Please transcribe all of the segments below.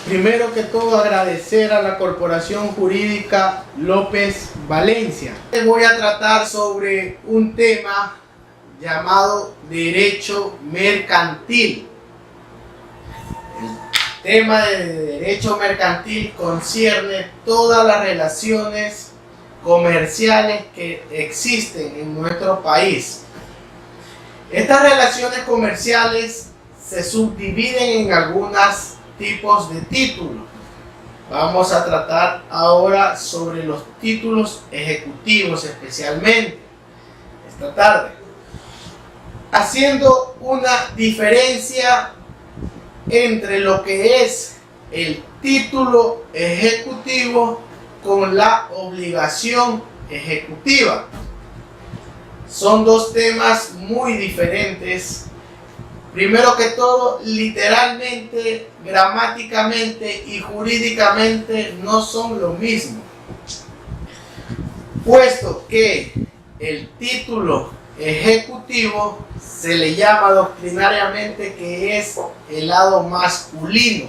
Primero que todo, agradecer a la Corporación Jurídica López Valencia. Voy a tratar sobre un tema llamado derecho mercantil. El tema de derecho mercantil concierne todas las relaciones comerciales que existen en nuestro país. Estas relaciones comerciales se subdividen en algunos tipos de títulos. Vamos a tratar ahora sobre los títulos ejecutivos, especialmente esta tarde, haciendo una diferencia entre lo que es el título ejecutivo con la obligación ejecutiva. Son dos temas muy diferentes. Primero que todo, literalmente, gramáticamente y jurídicamente no son lo mismo, puesto que el título ejecutivo se le llama doctrinariamente que es el lado masculino.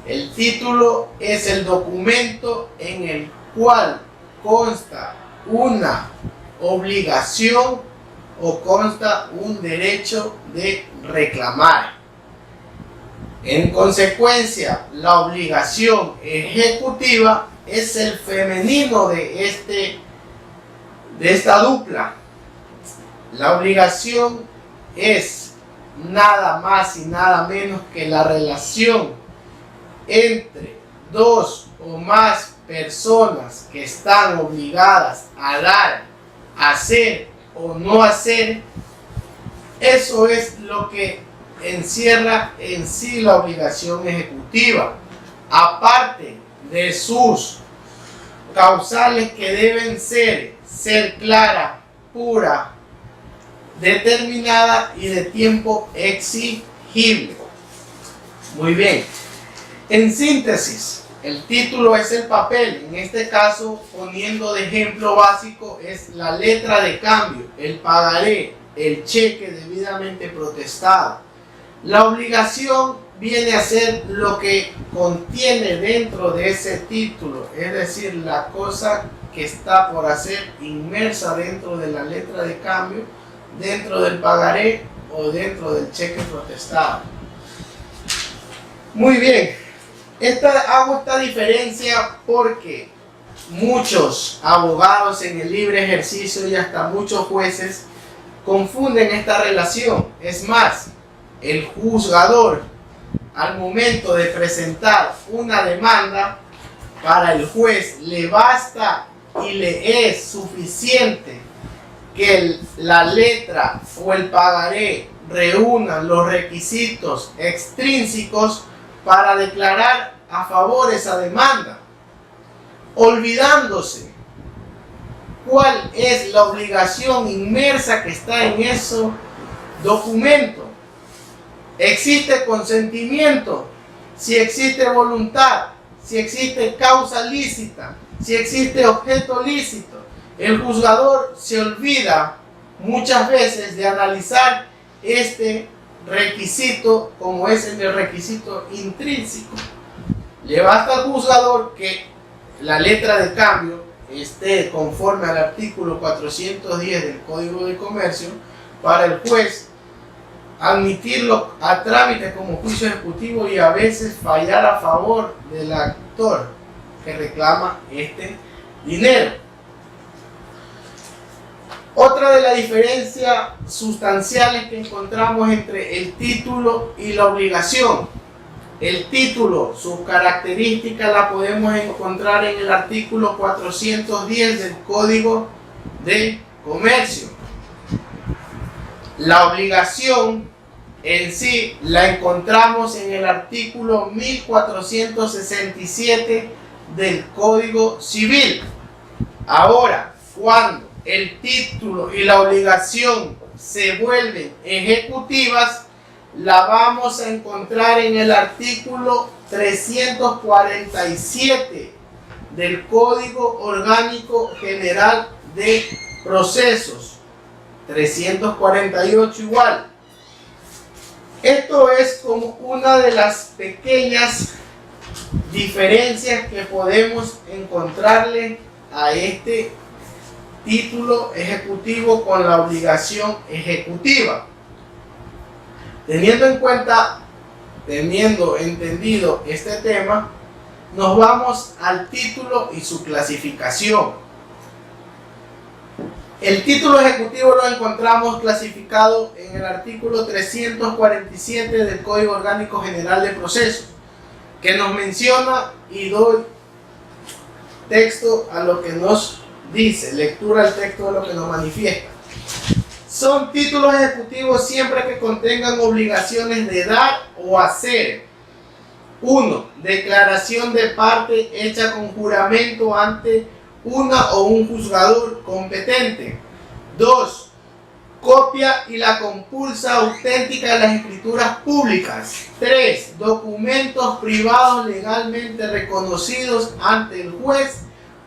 El título es el documento en el cual consta una obligación o consta un derecho de reclamar. En consecuencia, la obligación ejecutiva es el femenino de esta dupla. La obligación es nada más y nada menos que la relación entre dos o más personas que están obligadas a dar, a hacer o no hacer. Eso es lo que encierra en sí la obligación ejecutiva, aparte de sus causales que deben ser clara, pura, determinada y de tiempo exigible. Muy bien, en síntesis, el título es el papel. En este caso, poniendo de ejemplo básico, es la letra de cambio, el pagaré, el cheque debidamente protestado. La obligación viene a ser lo que contiene dentro de ese título, es decir, la cosa que está por hacer inmersa dentro de la letra de cambio, dentro del pagaré o dentro del cheque protestado. Muy bien. Hago esta diferencia porque muchos abogados en el libre ejercicio y hasta muchos jueces confunden esta relación. Es más, el juzgador, al momento de presentar una demanda, para el juez le basta y le es suficiente que la letra o el pagaré reúnan los requisitos extrínsecos para declarar a favor de esa demanda, olvidándose cuál es la obligación inmersa que está en ese documento. ¿Existe consentimiento? Si existe voluntad, si existe causa lícita, si existe objeto lícito. El juzgador se olvida muchas veces de analizar este requisito como es el requisito intrínseco. Le basta al juzgador que la letra de cambio esté conforme al artículo 410 del Código de Comercio para el juez admitirlo a trámite como juicio ejecutivo y a veces fallar a favor del actor que reclama este dinero. Otra de las diferencias sustanciales que encontramos entre el título y la obligación. El título, su característica la podemos encontrar en el artículo 410 del Código de Comercio. La obligación en sí la encontramos en el artículo 1467 del Código Civil. Ahora, cuando el título y la obligación se vuelven ejecutivas, la vamos a encontrar en el artículo 347 del Código Orgánico General de Procesos. 348 igual. Esto es como una de las pequeñas diferencias que podemos encontrarle a este título ejecutivo con la obligación ejecutiva. Teniendo entendido este tema, nos vamos al título y su clasificación. El título ejecutivo lo encontramos clasificado en el artículo 347 del Código Orgánico General de Procesos, que nos menciona, y doy texto a lo que nos dice, lectura al texto de lo que nos manifiesta. Son títulos ejecutivos siempre que contengan obligaciones de dar o hacer. 1. Declaración de parte hecha con juramento ante una o un juzgador competente. 2. Copia y la compulsa auténtica de las escrituras públicas. 3. Documentos privados legalmente reconocidos ante el juez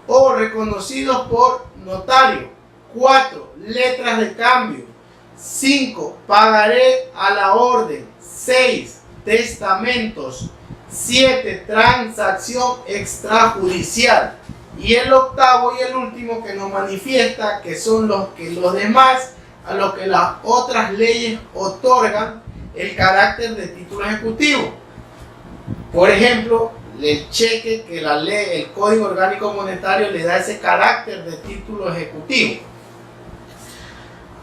o reconocidos por notario. 4. Letras de cambio. 5. Pagaré a la orden. 6. Testamentos. 7. Transacción extrajudicial. Y el octavo y el último que nos manifiesta que son los demás a los que las otras leyes otorgan el carácter de título ejecutivo. Por ejemplo, el cheque que la ley, el Código Orgánico Monetario le da ese carácter de título ejecutivo.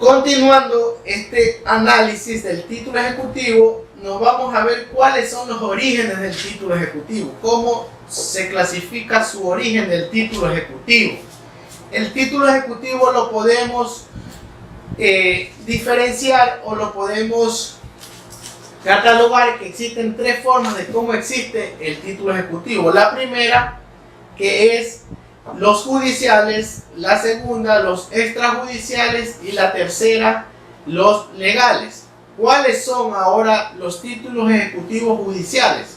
Continuando este análisis del título ejecutivo, nos vamos a ver cuáles son los orígenes del título ejecutivo, cómo se clasifica su origen del título ejecutivo. El título ejecutivo lo podemos diferenciar o lo podemos catalogar, que existen tres formas de cómo existe el título ejecutivo. La primera, que es los judiciales; la segunda, los extrajudiciales; y la tercera, los legales. ¿Cuáles son ahora los títulos ejecutivos judiciales?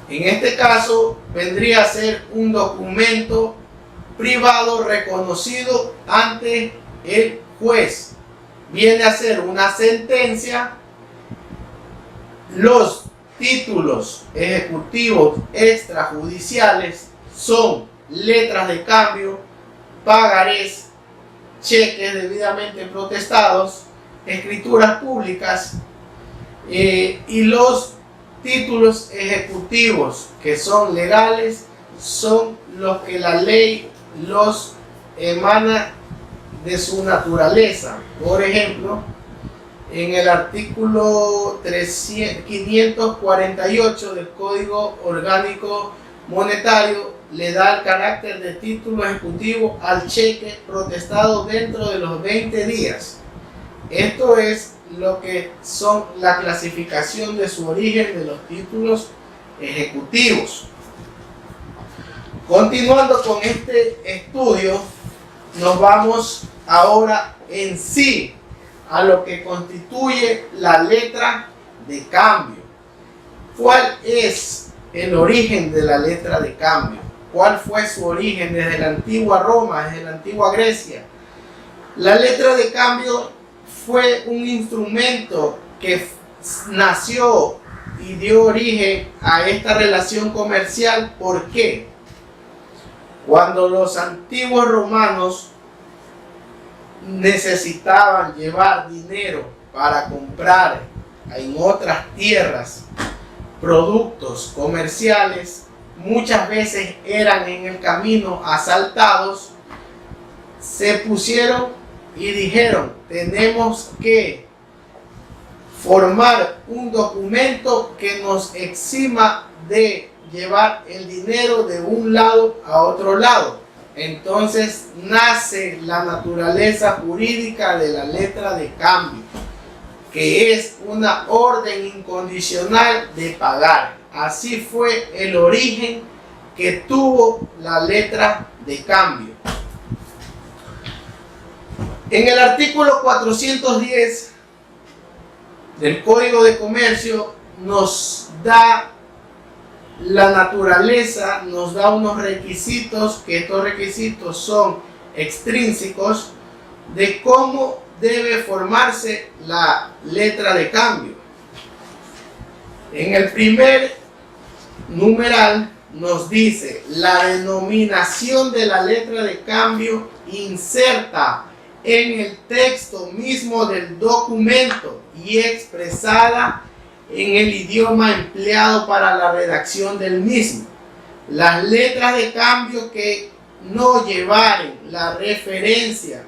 En este caso vendría a ser un documento privado reconocido ante el juez. Viene a ser una sentencia. Los títulos ejecutivos extrajudiciales son letras de cambio, pagarés, cheques debidamente protestados, escrituras públicas, y los títulos ejecutivos que son legales son los que la ley los emana de su naturaleza. Por ejemplo, en el artículo 548 del Código Orgánico Monetario le da el carácter de título ejecutivo al cheque protestado dentro de los 20 días. Esto es lo que son la clasificación de su origen de los títulos ejecutivos. Continuando con este estudio, nos vamos ahora en sí a lo que constituye la letra de cambio. ¿Cuál es el origen de la letra de cambio? ¿Cuál fue su origen desde la antigua Roma, desde la antigua Grecia? La letra de cambio fue un instrumento que nació y dio origen a esta relación comercial. ¿Por qué? Cuando los antiguos romanos necesitaban llevar dinero para comprar en otras tierras productos comerciales, muchas veces eran en el camino asaltados. Se pusieron y dijeron: tenemos que formar un documento que nos exima de llevar el dinero de un lado a otro lado. Entonces nace la naturaleza jurídica de la letra de cambio, que es una orden incondicional de pagar. Así fue el origen que tuvo la letra de cambio. En el artículo 410 del Código de Comercio nos da la naturaleza, nos da unos requisitos, que estos requisitos son extrínsecos, de cómo debe formarse la letra de cambio. En el primer numeral nos dice la denominación de la letra de cambio inserta en el texto mismo del documento y expresada en el idioma empleado para la redacción del mismo. Las letras de cambio que no llevaren la referencia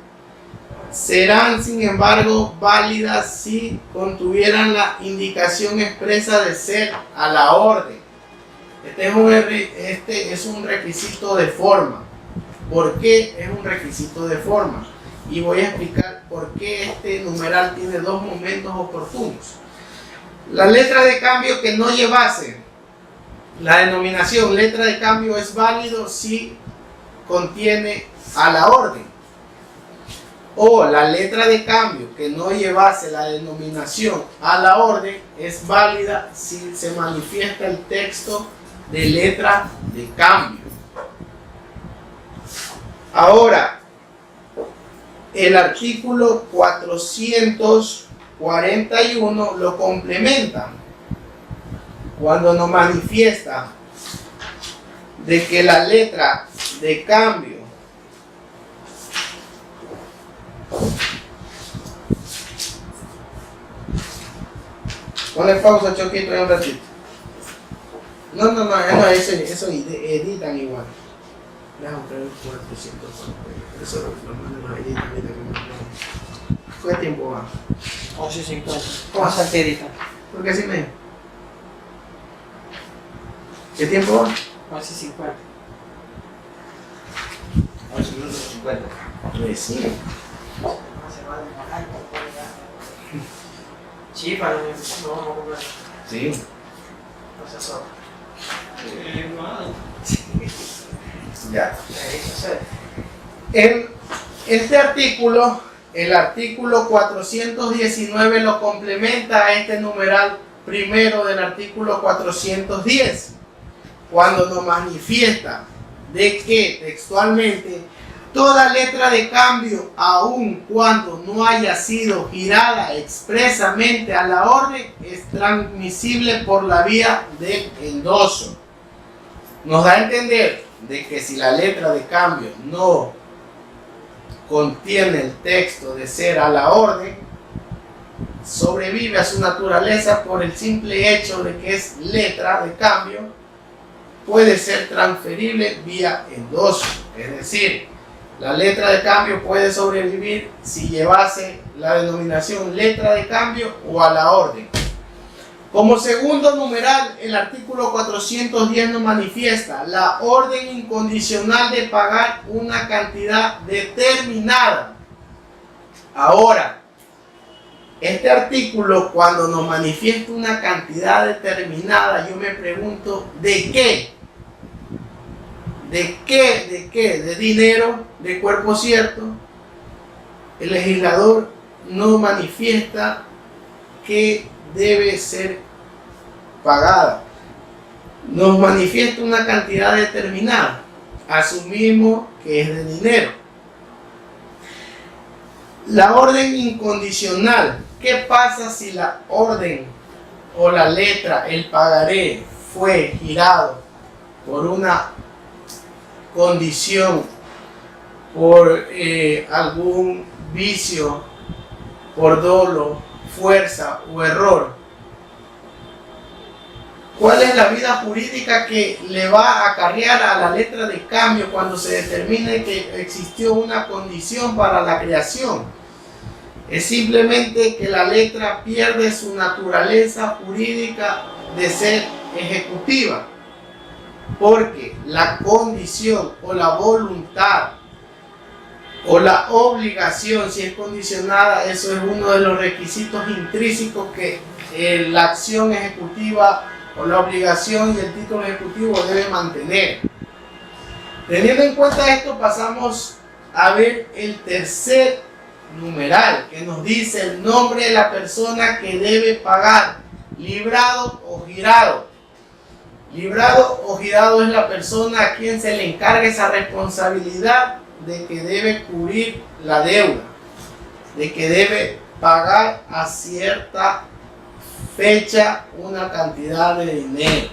serán, sin embargo, válidas si contuvieran la indicación expresa de ser a la orden. Este es un requisito de forma. ¿Por qué es un requisito de forma? Y voy a explicar por qué este numeral tiene dos momentos oportunos. La letra de cambio que no llevase la denominación letra de cambio es válido si contiene a la orden. O la letra de cambio que no llevase la denominación a la orden es válida si se manifiesta el texto de letra de cambio. Ahora, el artículo 441 lo complementa cuando nos manifiesta de que la letra de cambio ponle pausa, Choquito, un ratito. No, eso editan igual. Déjame ver el 400. Eso lo editan. ¿Qué tiempo va? 11:50. ¿Cómo Vamos a editar. ¿Por qué así me? ¿Qué tiempo va? 11:50. 11:50. Recién. Se va a demorar. Sí, para no vamos a comer. Sí. Procesador. Ya. En este artículo, el artículo 419 lo complementa a este numeral primero del artículo 410, cuando nos manifiesta de que textualmente toda letra de cambio, aun cuando no haya sido girada expresamente a la orden, es transmisible por la vía del endoso. Nos da a entender de que si la letra de cambio no contiene el texto de ser a la orden, sobrevive a su naturaleza por el simple hecho de que es letra de cambio, puede ser transferible vía endoso. Es decir, la letra de cambio puede sobrevivir si llevase la denominación letra de cambio o a la orden. Como segundo numeral, el artículo 410 nos manifiesta la orden incondicional de pagar una cantidad determinada. Ahora, este artículo, cuando nos manifiesta una cantidad determinada, yo me pregunto, ¿de qué? ¿De qué? ¿De qué? ¿De dinero? ¿De cuerpo cierto? El legislador no manifiesta que debe ser pagada. Nos manifiesta una cantidad determinada. Asumimos que es de dinero. La orden incondicional. ¿Qué pasa si la orden o la letra, el pagaré, fue girado por una condición, por algún vicio, por dolo, fuerza o error? ¿Cuál es la vida jurídica que le va a acarrear a la letra de cambio cuando se determine que existió una condición para la creación? Es simplemente que la letra pierde su naturaleza jurídica de ser ejecutiva, porque la condición o la voluntad o la obligación, si es condicionada, eso es uno de los requisitos intrínsecos que la acción ejecutiva o la obligación y el título ejecutivo debe mantener. Teniendo en cuenta esto, pasamos a ver el tercer numeral, que nos dice el nombre de la persona que debe pagar, librado o girado. Librado o girado es la persona a quien se le encarga esa responsabilidad de que debe cubrir la deuda, de que debe pagar a cierta fecha una cantidad de dinero.